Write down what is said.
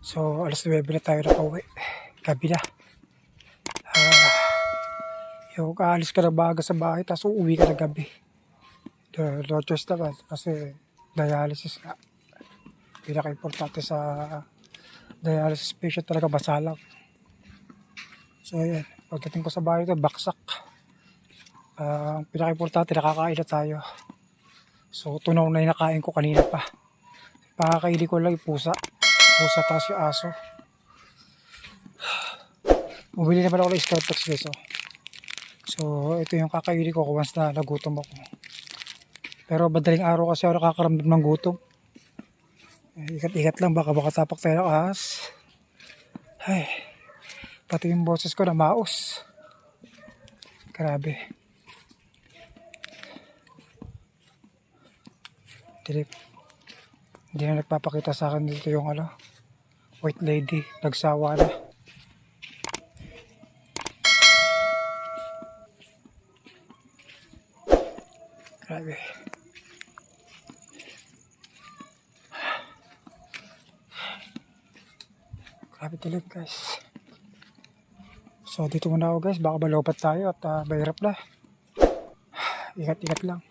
So alas 9 na tayo nakauwi. Gabi na. Yung aalis ka na baga sa bahay tapos uuwi ka na gabi. No choice naman kasi dialysis nga. Pinaka-importante sa dialysis patient talaga masalang. So ayan, pagdating ko sa bahay ito, baksak. Ang pinaka-importante, nakakain na tayo. So tunaw na yung nakain ko kanina pa. Pakakaili ko lang yung pusa. Pusa tapos yung aso. Bumili naman ako ng Scarpex guys. So ito yung kakaili ko once na nagutom ako. Pero madaling araw kasi ako nakakaramdam ng gutom. Ikat-ikat lang, baka tapak tayo ng ahas. Ay, pati yung boses ko na maos. Grabe. Hindi na nagpapakita sa akin dito yung white lady. Nagsawa na. Grabe. Grabe dilim guys. So dito muna ako guys, baka malobat tayo at mahirap na. Ingat-ingat lang.